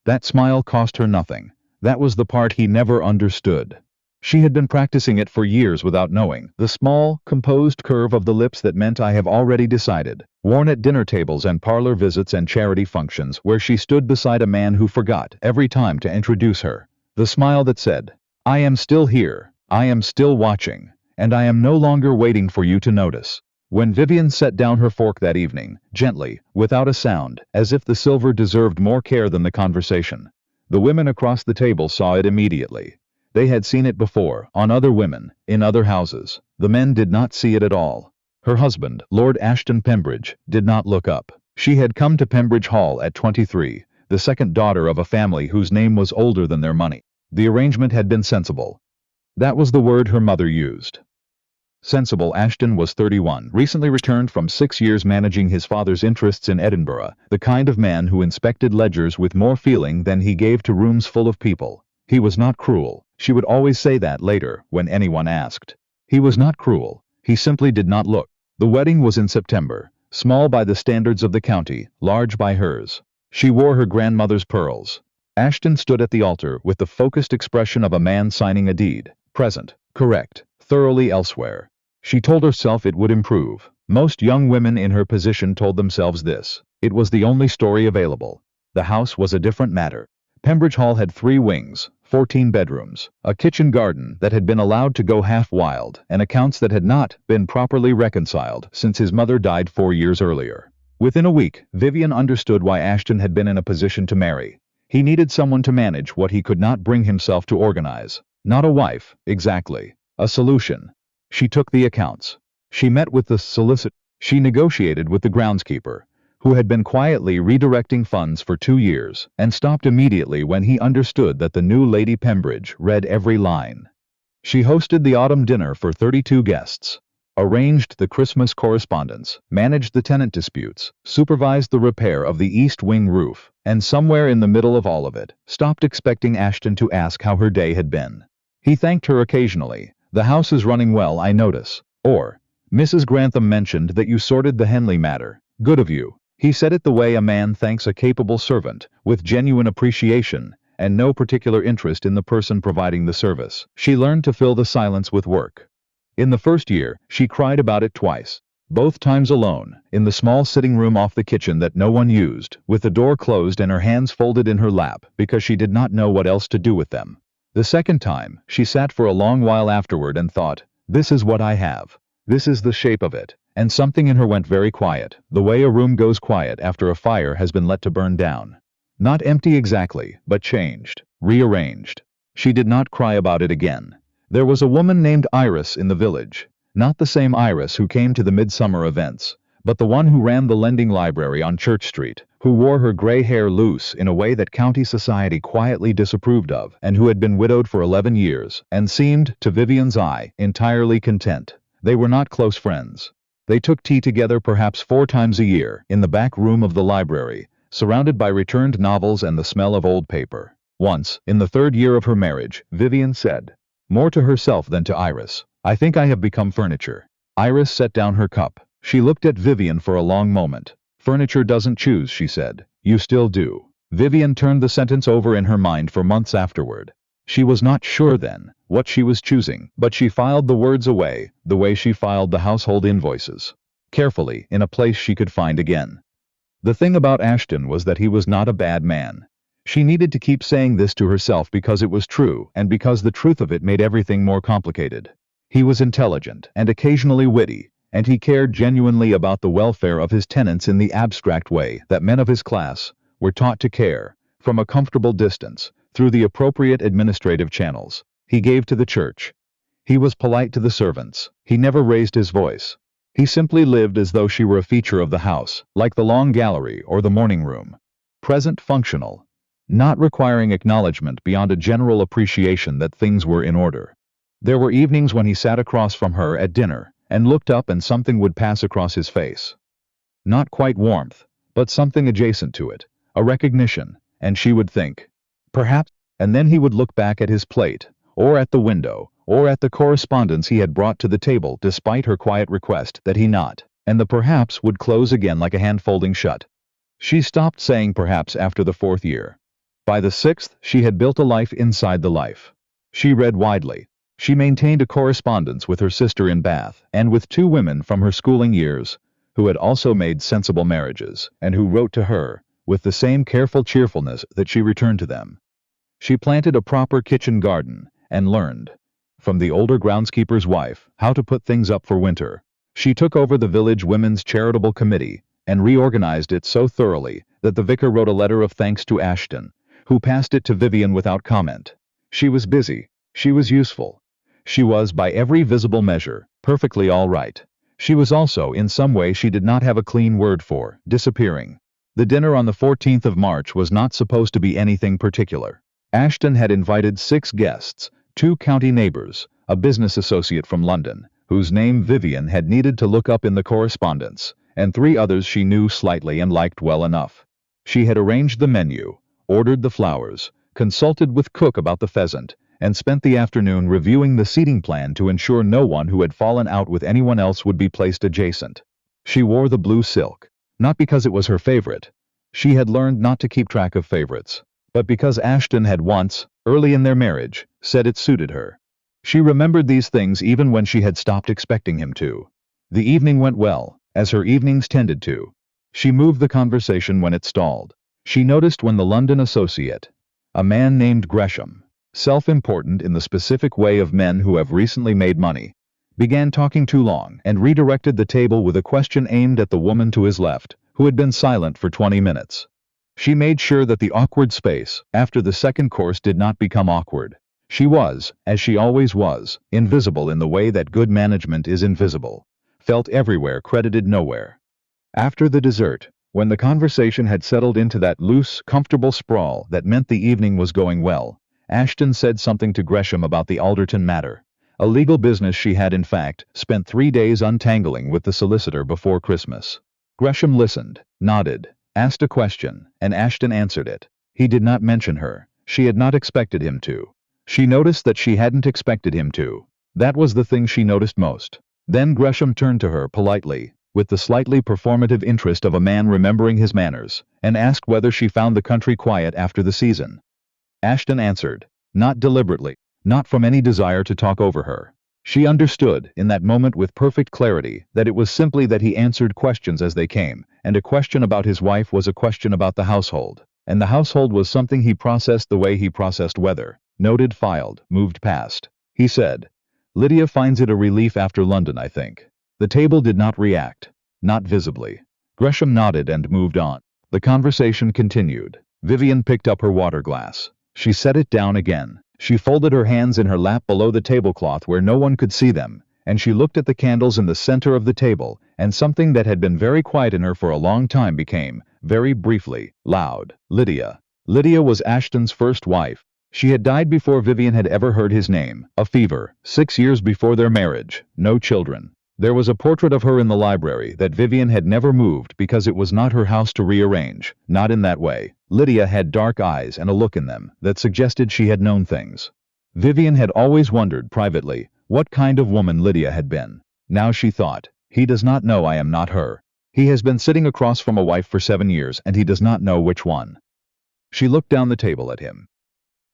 That smile cost her nothing. That was the part he never understood. She had been practicing it for years without knowing, the small, composed curve of the lips that meant "I have already decided," worn at dinner tables and parlor visits and charity functions where she stood beside a man who forgot every time to introduce her. The smile that said, "I am still here, I am still watching, and I am no longer waiting for you to notice." When Vivian set down her fork that evening, gently, without a sound, as if the silver deserved more care than the conversation, the women across the table saw it immediately. They had seen it before, on other women, in other houses. The men did not see it at all. Her husband, Lord Ashton Pembridge, did not look up. She had come to Pembridge Hall at 23, the second daughter of a family whose name was older than their money. The arrangement had been sensible. That was the word her mother used. Sensible. Ashton was 31, recently returned from 6 years managing his father's interests in Edinburgh, the kind of man who inspected ledgers with more feeling than he gave to rooms full of people. He was not cruel. She would always say that later, when anyone asked. He was not cruel. He simply did not look. The wedding was in September, small by the standards of the county, large by hers. She wore her grandmother's pearls. Ashton stood at the altar with the focused expression of a man signing a deed. Present, correct, thoroughly elsewhere. She told herself it would improve. Most young women in her position told themselves this. It was the only story available. The house was a different matter. Pembridge Hall had 3 wings, 14 bedrooms, a kitchen garden that had been allowed to go half wild, and accounts that had not been properly reconciled since his mother died 4 years earlier. Within a week, Vivian understood why Ashton had been in a position to marry. He needed someone to manage what he could not bring himself to organize. Not a wife, exactly. A solution. She took the accounts. She met with the solicitor. She negotiated with the groundskeeper, who had been quietly redirecting funds for 2 years, and stopped immediately when he understood that the new Lady Pembridge read every line. She hosted the autumn dinner for 32 guests, arranged the Christmas correspondence, managed the tenant disputes, supervised the repair of the east wing roof, and somewhere in the middle of all of it, stopped expecting Ashton to ask how her day had been. He thanked her occasionally. "The house is running well, I notice." Or, "Mrs. Grantham mentioned that you sorted the Henley matter. Good of you." He said it the way a man thanks a capable servant, with genuine appreciation, and no particular interest in the person providing the service. She learned to fill the silence with work. In the first year, she cried about it twice. Both times alone, in the small sitting room off the kitchen that no one used, with the door closed and her hands folded in her lap, because she did not know what else to do with them. The second time, she sat for a long while afterward and thought, "This is what I have. This is the shape of it." And something in her went very quiet, the way a room goes quiet after a fire has been let to burn down. Not empty exactly, but changed, rearranged. She did not cry about it again. There was a woman named Iris in the village. Not the same Iris who came to the midsummer events, but the one who ran the lending library on Church Street, who wore her gray hair loose in a way that county society quietly disapproved of, and who had been widowed for 11 years, and seemed, to Vivian's eye, entirely content. They were not close friends. They took tea together perhaps 4 times a year, in the back room of the library, surrounded by returned novels and the smell of old paper. Once, in the 3rd year of her marriage, Vivian said, more to herself than to Iris, "I think I have become furniture." Iris set down her cup. She looked at Vivian for a long moment. "Furniture doesn't choose," she said. "You still do." Vivian turned the sentence over in her mind for months afterward. She was not sure then what she was choosing, but she filed the words away, the way she filed the household invoices, carefully, in a place she could find again. The thing about Ashton was that he was not a bad man. She needed to keep saying this to herself because it was true, and because the truth of it made everything more complicated. He was intelligent, and occasionally witty, and he cared genuinely about the welfare of his tenants in the abstract way that men of his class were taught to care, from a comfortable distance, through the appropriate administrative channels. He gave to the church. He was polite to the servants. He never raised his voice. He simply lived as though she were a feature of the house, like the long gallery or the morning room. Present, functional, not requiring acknowledgement beyond a general appreciation that things were in order. There were evenings when he sat across from her at dinner, and looked up and something would pass across his face. Not quite warmth, but something adjacent to it, a recognition, and she would think, perhaps, and then he would look back at his plate, or at the window, or at the correspondence he had brought to the table despite her quiet request that he not, and the perhaps would close again like a hand folding shut. She stopped saying perhaps after the 4th year. By the 6th, she had built a life inside the life. She read widely. She maintained a correspondence with her sister in Bath and with 2 women from her schooling years, who had also made sensible marriages, and who wrote to her, with the same careful cheerfulness that she returned to them. She planted a proper kitchen garden, and learned, from the older groundskeeper's wife, how to put things up for winter. She took over the village women's charitable committee, and reorganized it so thoroughly that the vicar wrote a letter of thanks to Ashton, who passed it to Vivian without comment. She was busy. She was useful. She was, by every visible measure, perfectly all right. She was also, in some way she did not have a clean word for, disappearing. The dinner on the 14th of March was not supposed to be anything particular. Ashton had invited 6 guests, 2 county neighbors, a business associate from London, whose name Vivian had needed to look up in the correspondence, and 3 others she knew slightly and liked well enough. She had arranged the menu, ordered the flowers, consulted with cook about the pheasant, and spent the afternoon reviewing the seating plan to ensure no one who had fallen out with anyone else would be placed adjacent. She wore the blue silk, not because it was her favorite. She had learned not to keep track of favorites, but because Ashton had once, early in their marriage, said it suited her. She remembered these things even when she had stopped expecting him to. The evening went well, as her evenings tended to. She moved the conversation when it stalled. She noticed when the London associate, a man named Gresham, self-important in the specific way of men who have recently made money, began talking too long and redirected the table with a question aimed at the woman to his left, who had been silent for 20 minutes. She made sure that the awkward space after the second course did not become awkward. She was, as she always was, invisible in the way that good management is invisible, felt everywhere, credited nowhere. After the dessert, when the conversation had settled into that loose, comfortable sprawl that meant the evening was going well, Ashton said something to Gresham about the Aldric matter, a legal business she had in fact spent 3 days untangling with the solicitor before Christmas. Gresham listened, nodded, asked a question, and Ashton answered it. He did not mention her. She had not expected him to. She noticed that she hadn't expected him to. That was the thing she noticed most. Then Gresham turned to her politely, with the slightly performative interest of a man remembering his manners, and asked whether she found the country quiet after the season. Ashton answered, not deliberately, not from any desire to talk over her. She understood, in that moment with perfect clarity, that it was simply that he answered questions as they came, and a question about his wife was a question about the household, and the household was something he processed the way he processed weather, noted, filed, moved past. He said, Lydia finds it a relief after London, I think. The table did not react, not visibly. Gresham nodded and moved on. The conversation continued. Vivian picked up her water glass. She set it down again. She folded her hands in her lap below the tablecloth where no one could see them, and she looked at the candles in the center of the table, and something that had been very quiet in her for a long time became, very briefly, loud. Lydia. Lydia was Ashton's first wife. She had died before Vivian had ever heard his name, a fever, 6 years before their marriage, no children. There was a portrait of her in the library that Vivian had never moved because it was not her house to rearrange, not in that way. Lydia had dark eyes and a look in them that suggested she had known things. Vivian had always wondered privately what kind of woman Lydia had been. Now she thought, he does not know I am not her. He has been sitting across from a wife for 7 years and he does not know which one. She looked down the table at him.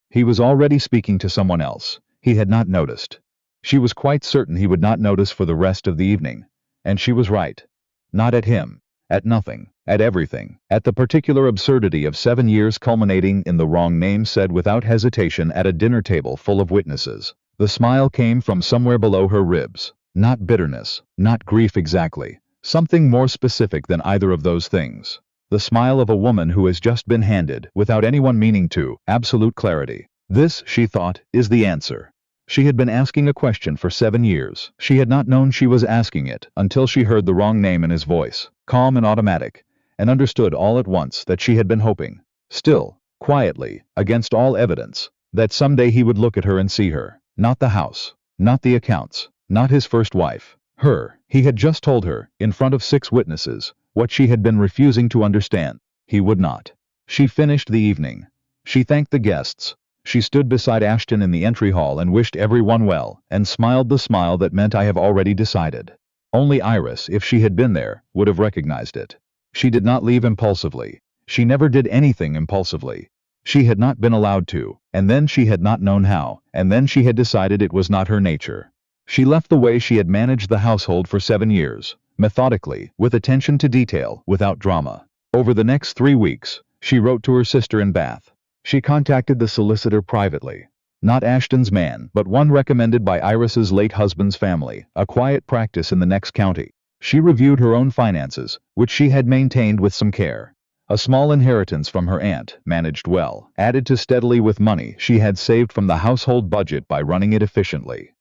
He was already speaking to someone else. He had not noticed. She was quite certain he would not notice for the rest of the evening. And she was right. Not at him. At nothing. At everything. At the particular absurdity of 7 years culminating in the wrong name said without hesitation at a dinner table full of witnesses. The smile came from somewhere below her ribs. Not bitterness. Not grief exactly. Something more specific than either of those things. The smile of a woman who has just been handed, without anyone meaning to, absolute clarity. This, she thought, is the answer. She had been asking a question for 7 years. She had not known she was asking it until she heard the wrong name in his voice, calm and automatic, and understood all at once that she had been hoping, still, quietly, against all evidence, that someday he would look at her and see her, not the house, not the accounts, not his first wife, her. He had just told her, in front of 6 witnesses, what she had been refusing to understand. He would not. She finished the evening. She thanked the guests. She stood beside Ashton in the entry hall and wished everyone well, and smiled the smile that meant I have already decided. Only Iris, if she had been there, would have recognized it. She did not leave impulsively. She never did anything impulsively. She had not been allowed to, and then she had not known how, and then she had decided it was not her nature. She left the way she had managed the household for 7 years, methodically, with attention to detail, without drama. Over the next 3 weeks, she wrote to her sister in Bath. She contacted the solicitor privately. Not Ashton's man, but one recommended by Iris's late husband's family, a quiet practice in the next county. She reviewed her own finances, which she had maintained with some care. A small inheritance from her aunt, managed well, added to steadily with money she had saved from the household budget by running it efficiently.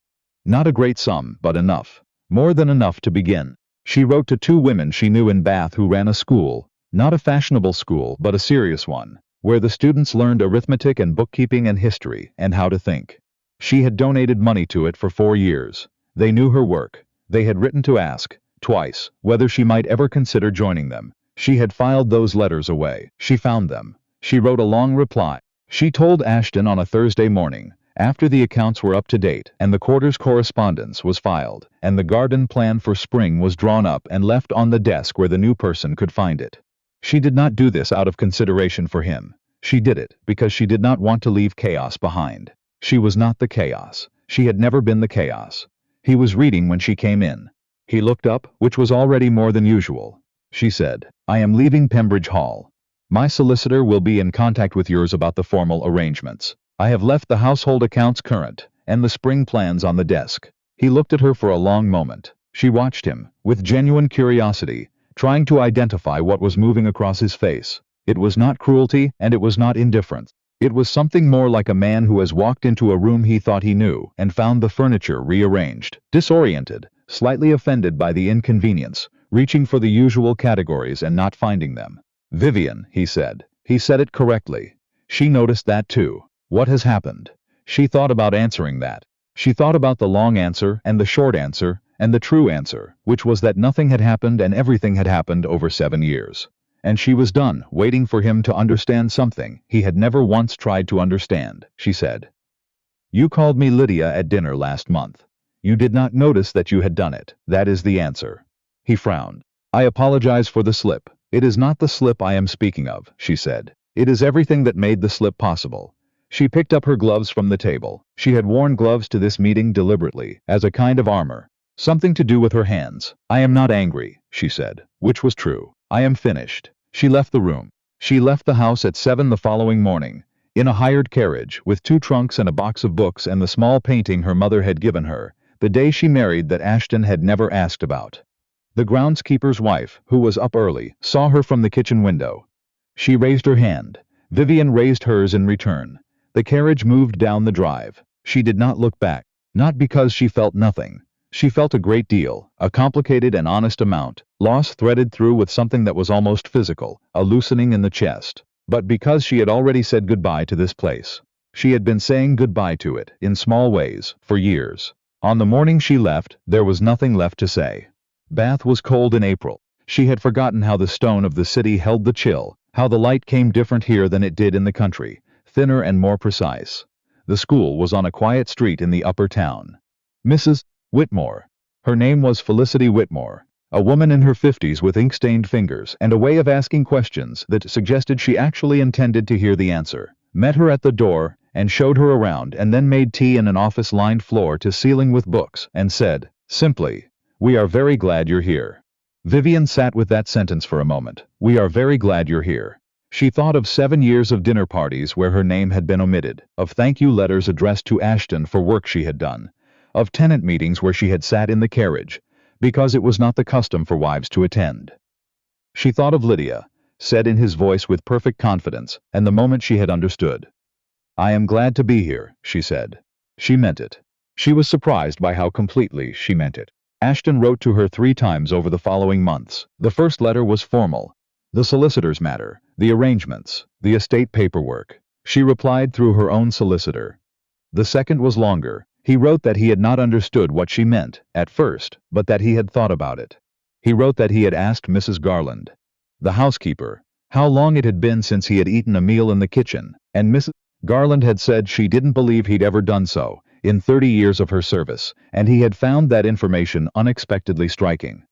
Not a great sum, but enough. More than enough to begin. She wrote to 2 women she knew in Bath who ran a school, not a fashionable school but a serious one, where the students learned arithmetic and bookkeeping and history, and how to think. She had donated money to it for 4 years. They knew her work. They had written to ask, twice, whether she might ever consider joining them. She had filed those letters away. She found them. She wrote a long reply. She told Ashton on a Thursday morning, after the accounts were up to date and the quarter's correspondence was filed, and the garden plan for spring was drawn up and left on the desk where the new person could find it. She did not do this out of consideration for him. She did it because she did not want to leave chaos behind. She was not the chaos. She had never been the chaos. He was reading when she came in. He looked up, which was already more than usual. She said, "I am leaving Pembridge Hall. My solicitor will be in contact with yours about the formal arrangements. I have left the household accounts current, and the spring plans on the desk." He looked at her for a long moment. She watched him, with genuine curiosity, trying to identify what was moving across his face. It was not cruelty, and it was not indifference. It was something more like a man who has walked into a room he thought he knew, and found the furniture rearranged, disoriented, slightly offended by the inconvenience, reaching for the usual categories and not finding them. "Vivian," he said. He said it correctly. She noticed that too. What has happened? She thought about answering that. She thought about the long answer, and the short answer, and the true answer, which was that nothing had happened and everything had happened over 7 years. And she was done, waiting for him to understand something he had never once tried to understand. She said, "You called me Lydia at dinner last month. You did not notice that you had done it. That is the answer." He frowned. "I apologize for the slip. It is not the slip I am speaking of," she said. "It is everything that made the slip possible." She picked up her gloves from the table. She had worn gloves to this meeting deliberately, as a kind of armor. Something to do with her hands. "I am not angry," she said, which was true. "I am finished." She left the room. She left the house at 7 the following morning, in a hired carriage, with 2 trunks and a box of books and the small painting her mother had given her, the day she married that Ashton had never asked about. The groundskeeper's wife, who was up early, saw her from the kitchen window. She raised her hand. Vivian raised hers in return. The carriage moved down the drive. She did not look back. Not because she felt nothing. She felt a great deal, a complicated and honest amount, loss threaded through with something that was almost physical, a loosening in the chest. But because she had already said goodbye to this place. She had been saying goodbye to it, in small ways, for years. On the morning she left, there was nothing left to say. Bath was cold in April. She had forgotten how the stone of the city held the chill, how the light came different here than it did in the country, thinner and more precise. The school was on a quiet street in the upper town. Mrs. Whitmore. Her name was Felicity Whitmore, a woman in her 50s with ink-stained fingers and a way of asking questions that suggested she actually intended to hear the answer, met her at the door and showed her around and then made tea in an office-lined floor to ceiling with books and said, simply, "We are very glad you're here." Vivian sat with that sentence for a moment. "We are very glad you're here." She thought of 7 years of dinner parties where her name had been omitted, of thank-you letters addressed to Ashton for work she had done, of tenant meetings where she had sat in the carriage, because it was not the custom for wives to attend. She thought of Lydia, said in his voice with perfect confidence, and the moment she had understood. "I am glad to be here," she said. She meant it. She was surprised by how completely she meant it. Ashton wrote to her 3 times over the following months. The first letter was formal. The solicitor's matter, the arrangements, the estate paperwork. She replied through her own solicitor. The second was longer. He wrote that he had not understood what she meant, at first, but that he had thought about it. He wrote that he had asked Mrs. Garland, the housekeeper, how long it had been since he had eaten a meal in the kitchen, and Mrs. Garland had said she didn't believe he'd ever done so, in 30 years of her service, and he had found that information unexpectedly striking.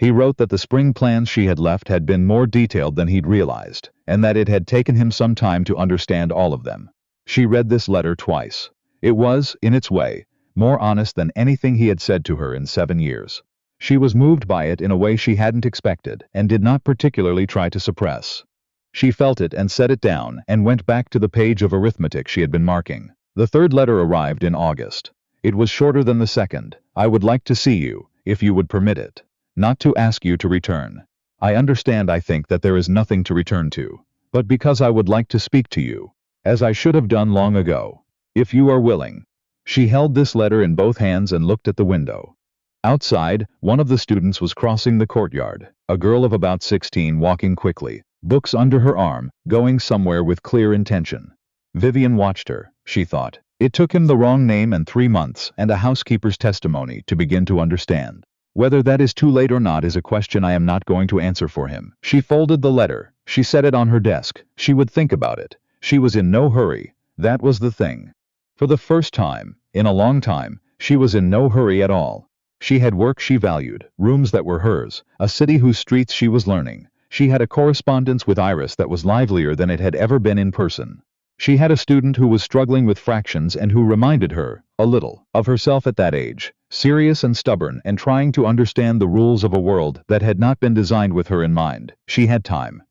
He wrote that the spring plans she had left had been more detailed than he'd realized, and that it had taken him some time to understand all of them. She read this letter twice. It was, in its way, more honest than anything he had said to her in 7 years. She was moved by it in a way she hadn't expected, and did not particularly try to suppress. She felt it and set it down, and went back to the page of arithmetic she had been marking. The third letter arrived in August. It was shorter than the second. I would like to see you, if you would permit it. Not to ask you to return. I understand I think that there is nothing to return to, but because I would like to speak to you, as I should have done long ago. If you are willing. She held this letter in both hands and looked at the window. Outside, one of the students was crossing the courtyard, a girl of about 16 walking quickly, books under her arm, going somewhere with clear intention. Vivian watched her, she thought. It took him the wrong name and 3 months and a housekeeper's testimony to begin to understand. Whether that is too late or not is a question I am not going to answer for him. She folded the letter. She set it on her desk. She would think about it. She was in no hurry. That was the thing. For the first time, in a long time, she was in no hurry at all. She had work she valued, rooms that were hers, a city whose streets she was learning. She had a correspondence with Iris that was livelier than it had ever been in person. She had a student who was struggling with fractions and who reminded her, a little, of herself at that age, serious and stubborn and trying to understand the rules of a world that had not been designed with her in mind. She had time.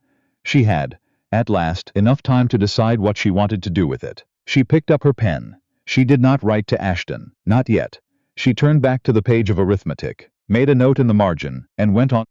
She had, at last, enough time to decide what she wanted to do with it. She picked up her pen. She did not write to Ashton, not yet. She turned back to the page of arithmetic, made a note in the margin, and went on.